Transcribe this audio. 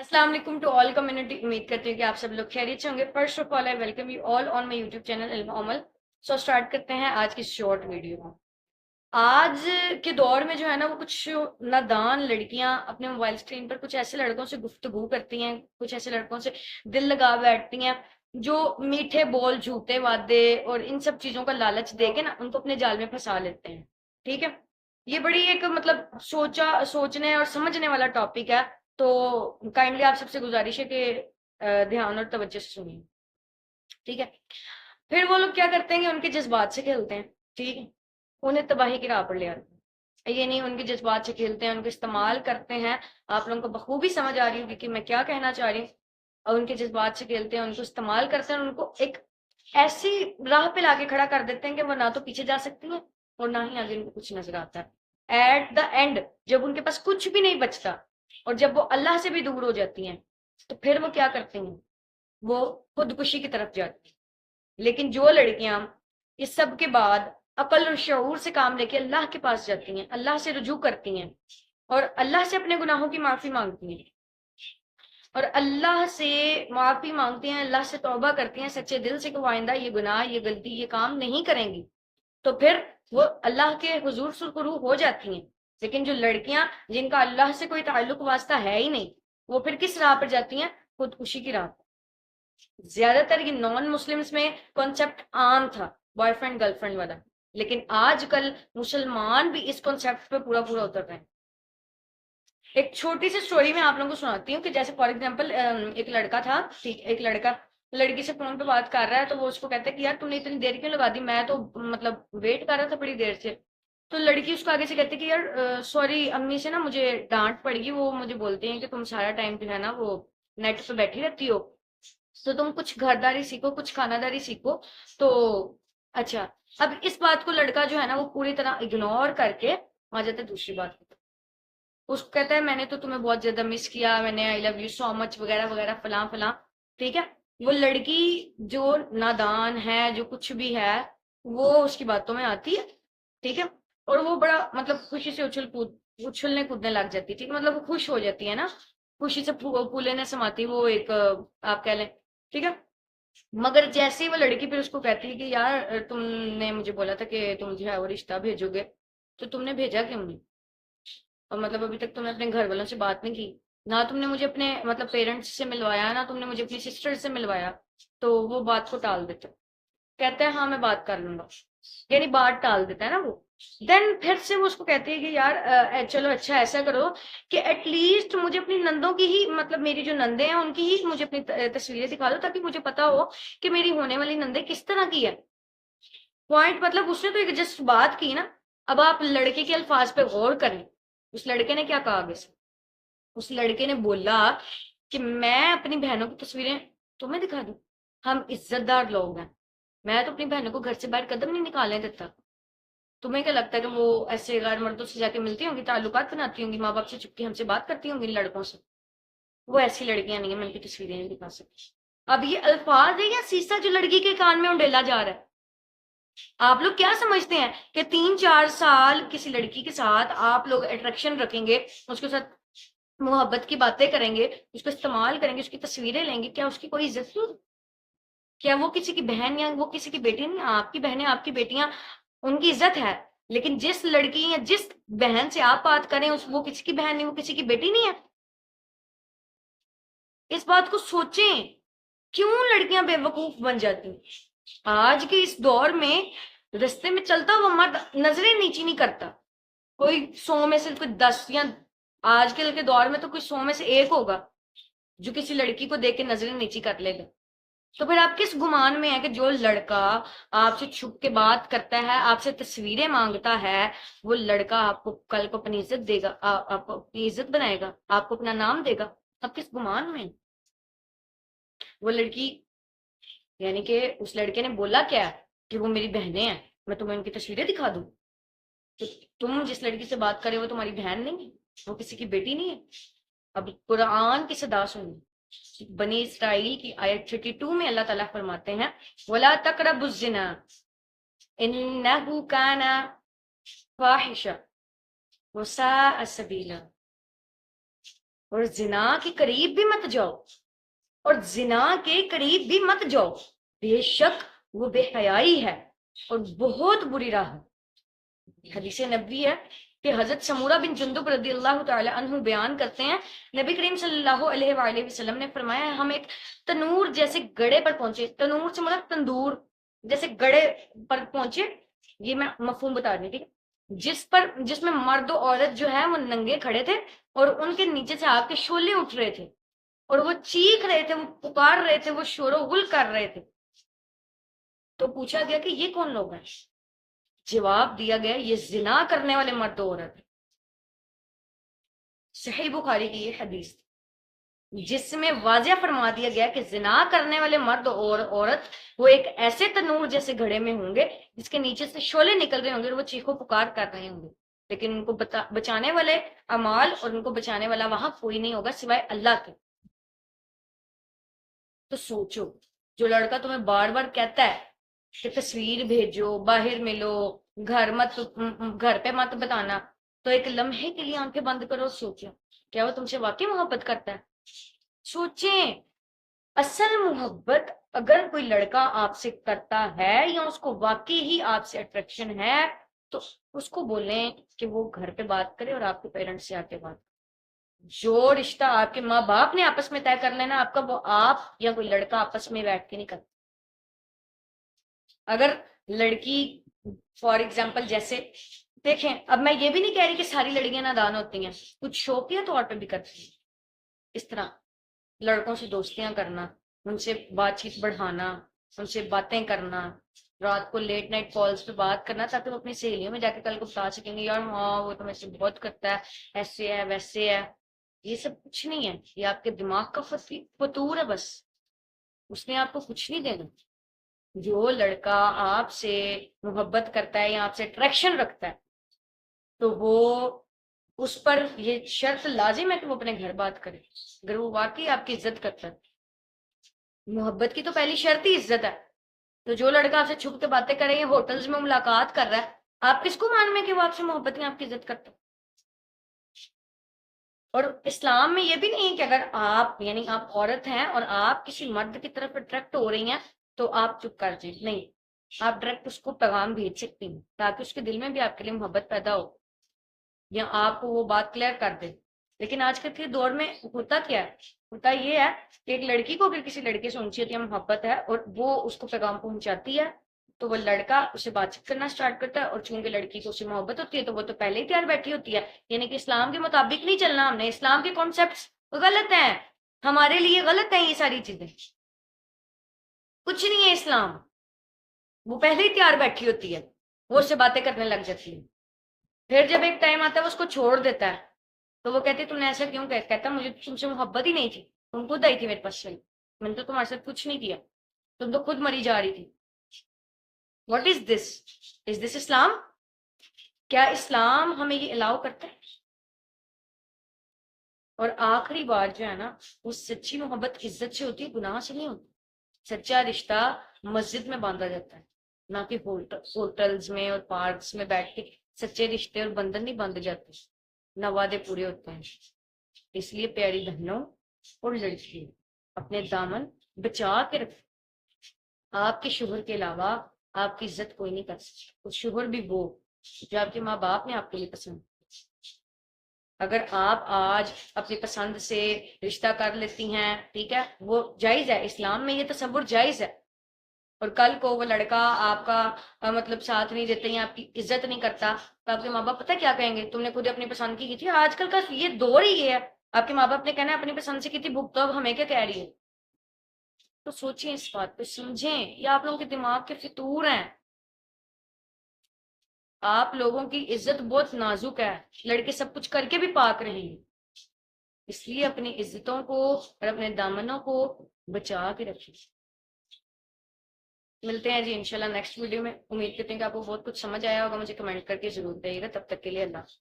अस्सलाम वालेकुम to all community. उम्मीद करती हूँ कि आप सब लोग खैरियत से होंगे। First of all I welcome you all on my YouTube channel इल्म अमल। सो स्टार्ट करते हैं आज की शॉर्ट वीडियो। आज के दौर में जो है ना, वो कुछ नादान लड़कियां अपने मोबाइल स्क्रीन पर कुछ ऐसे लड़कों से गुफ्तगू करती हैं, कुछ ऐसे लड़कों से दिल लगा बैठती हैं जो मीठे बोल, झूठे वादे और इन सब चीजों का लालच देके ना उनको अपने जाल में फंसा लेते हैं। ठीक है, ये बड़ी एक मतलब सोचने और समझने वाला टॉपिक है। तो काइंडली आप सबसे गुजारिश है कि ध्यान और तवज्जो से सुनिए। ठीक है, फिर वो लोग क्या करते हैं कि उनके जज्बात से खेलते हैं। ठीक है, उन्हें तबाही की राह पर ले आते हैं। ये नहीं, उनके जज्बात से खेलते हैं, उनको इस्तेमाल करते हैं। आप लोगों को बखूबी समझ आ रही होगी कि मैं क्या कहना चाह रही हूँ। और उनके जज्बात से खेलते हैं, उनको इस्तेमाल करते हैं, उनको एक ऐसी राह पे लाके खड़ा कर देते हैं कि वो ना तो पीछे जा सकती हैं और ना ही आगे उनको कुछ नजर आता है। एट द एंड जब उनके पास कुछ भी नहीं बचता और जब वो अल्लाह से भी दूर हो जाती हैं, तो फिर वो क्या करती हैं? वो खुदकुशी की तरफ जाती हैं। लेकिन जो लड़कियां इस सब के बाद अकल और शऊर से काम लेके अल्लाह के पास जाती हैं, अल्लाह से रुजू करती हैं और अल्लाह से अपने गुनाहों की माफी मांगती हैं और अल्लाह से माफी मांगती हैं, अल्लाह से तौबा करती हैं सच्चे दिल से कि वो आइंदा ये गुनाह, ये गलती, ये काम नहीं करेंगी, तो फिर वो अल्लाह के हुजूर सुरखरू हो जाती हैं। लेकिन जो लड़कियां जिनका अल्लाह से कोई ताल्लुक वास्ता है ही नहीं, वो फिर किस राह पर जाती हैं? खुदकुशी की राह पर। ज्यादातर ये नॉन मुस्लिम्स में कॉन्सेप्ट आम था, बॉयफ्रेंड गर्लफ्रेंड वाला। लेकिन आजकल मुसलमान भी इस कॉन्सेप्ट पे पूरा पूरा उतर रहे हैं। एक छोटी सी स्टोरी मैं आप लोगों को सुनाती हूँ कि जैसे फॉर एग्जाम्पल एक लड़का था। ठीक, एक लड़का लड़की से फोन पे बात कर रहा है, तो वो उसको कहता है कि यार तुमने इतनी देर क्यों लगा दी, मैं तो मतलब वेट कर रहा था बड़ी देर से। तो लड़की उसको आगे से कहती है कि यार सॉरी, अम्मी से ना मुझे डांट पड़ेगी, वो मुझे बोलती हैं कि तुम सारा टाइम जो है ना वो नेट पे बैठी रहती हो, तो तुम कुछ घरदारी सीखो, कुछ खानादारी सीखो। तो अच्छा, अब इस बात को लड़का जो है ना वो पूरी तरह इग्नोर करके आ जाता है दूसरी बात पे। उसको कहता है मैंने तो तुम्हें बहुत ज्यादा मिस किया, मैंने I love you so much वगैरह वगैरह फलां फलां। ठीक है, वो लड़की जो नादान है, जो कुछ भी है, वो उसकी बातों में आती है। ठीक है, और वो बड़ा मतलब खुशी से उछलने कूदने लग जाती है। ठीक है, मतलब वो खुश हो जाती है ना, खुशी से फूले न समाती वो एक आप कह लें। ठीक है, मगर जैसे ही वो लड़की फिर उसको कहती है कि यार तुमने मुझे बोला था कि तुम जो है वो रिश्ता भेजोगे, तो तुमने भेजा क्यों नहीं? और मतलब अभी तक तुमने अपने घर वालों से बात नहीं की, ना तुमने मुझे अपने मतलब पेरेंट्स से मिलवाया, ना तुमने मुझे अपनी सिस्टर से मिलवाया। तो वो बात को टाल देते, कहता है हाँ मैं बात कर लूंगा, यानी बात टाल देता है ना वो। देन फिर से वो उसको कहती है कि यार चलो अच्छा ऐसा करो कि एटलीस्ट मुझे अपनी नंदों की ही, मतलब मेरी जो नंदे हैं उनकी ही मुझे अपनी तस्वीरें दिखा दो, ताकि मुझे पता हो कि मेरी होने वाली नंदे किस तरह की है। पॉइंट मतलब उसने तो एक जस्ट बात की ना। अब आप लड़के के अल्फाज पे गौर करें, उस लड़के ने क्या कहा आगे से? उस लड़के ने बोला कि मैं अपनी बहनों की तस्वीरें तुम्हें दिखा दूं? हम इज्जतदार लोग हैं, मैं तो अपनी बहनों को घर से बाहर कदम नहीं निकालने देता। तुम्हें क्या लगता है कि वो ऐसे गैर मर्दों से जाके मिलती होंगी, ताल्लुकात बनाती होंगी, माँ बाप से चुपके हमसे बात करती होंगी इन लड़कों से? वो ऐसी लड़कियां नहीं है, मैं उनकी तस्वीरें नहीं दिखा सकती। अब ये अल्फाज है या शीशा जो लड़की के कान में उंडेला जा रहा है? आप लोग क्या समझते हैं कि 3-4 साल किसी लड़की के साथ आप लोग अट्रैक्शन रखेंगे, उसके साथ मोहब्बत की बातें करेंगे, उसको इस्तेमाल करेंगे, उसकी तस्वीरें लेंगे, क्या उसकी कोई इज्जत नहीं? क्या वो किसी की बहन या वो किसी की बेटी नहीं? आपकी बहनें, आपकी बेटियां, उनकी इज्जत है। लेकिन जिस लड़की या जिस बहन से आप बात करें उस वो किसी की बहन नहीं, वो किसी की बेटी नहीं है। इस बात को सोचें, क्यों लड़कियां बेवकूफ बन जाती हैं? आज के इस दौर में रास्ते में चलता हुआ मर्द नजरें नीची नहीं करता। कोई 100 में से कोई 10, या आजकल के दौर में तो कोई 100 में से एक होगा जो किसी लड़की को देख के नजरें नीची कर लेगा। तो फिर आप किस गुमान में है कि जो लड़का आपसे छुप के बात करता है, आपसे तस्वीरें मांगता है, वो लड़का आपको कल को अपनी इज्जत देगा, आपको अपनी इज्जत बनाएगा, आपको अपना नाम देगा? आप किस गुमान में? वो लड़की, यानी कि उस लड़के ने बोला क्या कि वो मेरी बहनें हैं, मैं तुम्हें उनकी तस्वीरें दिखा दूं? तो तुम जिस लड़की से बात कर रहे हो वो तुम्हारी बहन नहीं है, वो किसी की बेटी नहीं है। अब कुरान की सदा सुनिए, बनी इसराइल की आयत 32 में अल्लाह ताला फरमाते हैं वला तकरबुज़्ज़िना इन्नहु काना फाहिशा वसाअ सबीला। اور زنا کے قریب بھی مت جاؤ، اور زنا کے قریب بھی مت جاؤ، بے شک وہ بے حیائی ہے اور بہت بری راہ ہے۔ حدیث نبوی ہے کہ حضرت سمورہ بن جندب رضی اللہ تعالی عنہ بیان کرتے ہیں، نبی کریم صلی اللہ علیہ وآلہ وسلم نے فرمایا ہم ایک تنور جیسے گڑے پر پہنچے، تنور سے مراد تندور جیسے گڑے پر پہنچے، یہ میں مفہوم بتا رہی تھی، جس میں مرد و عورت جو ہے وہ ننگے کھڑے تھے اور ان کے نیچے سے آگ کے شعلے اٹھ رہے تھے اور وہ چیخ رہے تھے، وہ پکار رہے تھے، وہ شور و غل کر رہے تھے۔ تو پوچھا گیا کہ یہ کون لوگ ہیں؟ جواب دیا گیا یہ زنا کرنے والے مرد و عورت۔ صحیح بخاری کی یہ حدیث جس میں واضح فرما دیا گیا کہ زنا کرنے والے مرد اور عورت وہ ایک ایسے تنور جیسے گھڑے میں ہوں گے جس کے نیچے سے شعلے نکل رہے ہوں گے اور وہ چیخو پکار کر رہے ہوں گے، لیکن ان کو بچانے والے اعمال اور ان کو بچانے والا وہاں کوئی نہیں ہوگا سوائے اللہ کے۔ تو سوچو، جو لڑکا تمہیں بار بار کہتا ہے کہ تصویر بھیجو، باہر ملو، گھر پہ مت بتانا، تو ایک لمحے کے لیے آنکھیں بند کرو، سوچو کیا وہ تم سے واقعی محبت کرتا ہے؟ سوچیں، اصل محبت اگر کوئی لڑکا آپ سے کرتا ہے یا اس کو واقعی ہی آپ سے اٹریکشن ہے تو اس کو بولیں کہ وہ گھر پہ بات کرے اور آپ کے پیرنٹس سے آ کے بات کرے۔ جو رشتہ آپ کے ماں باپ نے آپس میں طے کر لینا آپ کا، وہ آپ یا کوئی لڑکا آپس میں بیٹھ کے نہیں کرتا۔ اگر لڑکی فار ایگزامپل جیسے دیکھیں، اب میں یہ بھی نہیں کہہ رہی کہ ساری لڑکیاں نادان ہوتی ہیں، کچھ شوقیہ طور پہ بھی کرتی ہیں اس طرح، لڑکوں سے دوستیاں کرنا، ان سے بات چیت بڑھانا، ان سے باتیں کرنا، رات کو لیٹ نائٹ کالز پہ بات کرنا تاکہ وہ اپنی سہیلیوں میں جا کے کل کو بتا سکیں گے یار ہاں وہ تو مجھ سے بہت کرتا ہے، ایسے ہے ویسے ہے۔ یہ سب کچھ نہیں ہے، یہ آپ کے دماغ کا فطور ہے، بس اس نے آپ کو کچھ نہیں دینا۔ جو لڑکا آپ سے محبت کرتا ہے یا آپ سے اٹریکشن رکھتا ہے تو وہ اس پر یہ شرط لازم ہے کہ وہ اپنے گھر بات کرے، اگر وہ واقعی آپ کی عزت کرتا ہے۔ محبت کی تو پہلی شرط ہی عزت ہے، تو جو لڑکا آپ سے چھپ کے باتیں کر رہے ہیں، ہوٹلز میں ملاقات کر رہا ہے، آپ کس کو مان میں کہ وہ آپ سے محبت نہیں، آپ کی عزت کرتا ہے؟ اور اسلام میں یہ بھی نہیں کہ اگر آپ یعنی آپ عورت ہیں اور آپ کسی مرد کی طرف اٹریکٹ ہو رہی ہیں تو آپ چپ کر جائیں، نہیں، آپ ڈائریکٹ اس کو پیغام بھیج سکتی ہیں تاکہ اس کے دل میں بھی آپ کے لیے محبت پیدا ہو یا آپ کو وہ بات کلیئر کر دے۔ لیکن آج کل کے دور میں ہوتا کیا ہے؟ ہوتا یہ ہے کہ ایک لڑکی کو اگر کسی لڑکے سے اونچی ہوتی ہے محبت ہے اور وہ اس کو پیغام پہنچاتی ہے تو وہ لڑکا اسے بات چیت کرنا سٹارٹ کرتا ہے، اور چونکہ لڑکی کو اسے محبت ہوتی ہے تو وہ تو پہلے ہی تیار بیٹھی ہوتی ہے، یعنی کہ اسلام کے مطابق نہیں چلنا ہم نے، اسلام کے کانسیپٹس غلط ہیں، ہمارے لیے غلط ہیں یہ ساری چیزیں، کچھ نہیں ہے اسلام، وہ پہلے ہی تیار بیٹھی ہوتی ہے، وہ اس سے باتیں کرنے لگ جاتی ہے، پھر جب ایک ٹائم آتا ہے وہ اس کو چھوڑ دیتا ہے تو وہ کہتی تم نے ایسا کیوں کہتا مجھے تم سے محبت ہی نہیں تھی، تم خود آئی تھی میرے پاس چلی، میں نے تو تمہارے ساتھ کچھ نہیں کیا، تم تو خود مری جا رہی تھی۔ واٹ از دس اسلام؟ کیا اسلام ہمیں یہ الاؤ کرتا ہے؟ اور آخری بات جو ہے نا، وہ سچی محبت عزت سے ہوتی ہے، گناہ سے نہیں ہوتی۔ سچا رشتہ مسجد میں باندھا جاتا ہے، نہ کہ ہوٹلز میں اور پارکس میں بیٹھ کے سچے رشتے اور بندھن نہیں باندھے جاتے، نہ وعدے پورے ہوتے ہیں۔ اس لیے پیاری بہنوں اور لڑکیوں، اپنے دامن بچا کے رکھیں، آپ کے شوہر کے علاوہ آپ کی عزت کوئی نہیں کر سکتا، اور شوہر بھی وہ جو آپ کے ماں باپ نے آپ کے لیے پسند۔ اگر آپ آج اپنی پسند سے رشتہ کر لیتی ہیں، ٹھیک ہے، وہ جائز ہے، اسلام میں یہ تصور جائز ہے، اور کل کو وہ لڑکا آپ کا مطلب ساتھ نہیں دیتے یا آپ کی عزت نہیں کرتا تو آپ کے ماں باپ پتہ کیا کہیں گے؟ تم نے خود اپنی پسند کی تھی، آج کل کا یہ دور ہی یہ ہے، آپ کے ماں باپ نے کہنا ہے اپنی پسند سے کی تھی بھگتو، اب ہمیں کیا کہہ رہی ہے؟ تو سوچیں اس بات پہ، سمجھیں، یہ آپ لوگوں کے دماغ کے فطور ہیں۔ آپ لوگوں کی عزت بہت نازک ہے، لڑکے سب کچھ کر کے بھی پاک رہیں گے، اس لیے اپنی عزتوں کو اور اپنے دامنوں کو بچا کے رکھیں۔ ملتے ہیں جی انشاءاللہ نیکسٹ ویڈیو میں، امید کرتے ہیں کہ آپ کو بہت کچھ سمجھ آیا ہوگا، مجھے کمنٹ کر کے ضرور دے گا، تب تک کے لیے اللہ حافظ۔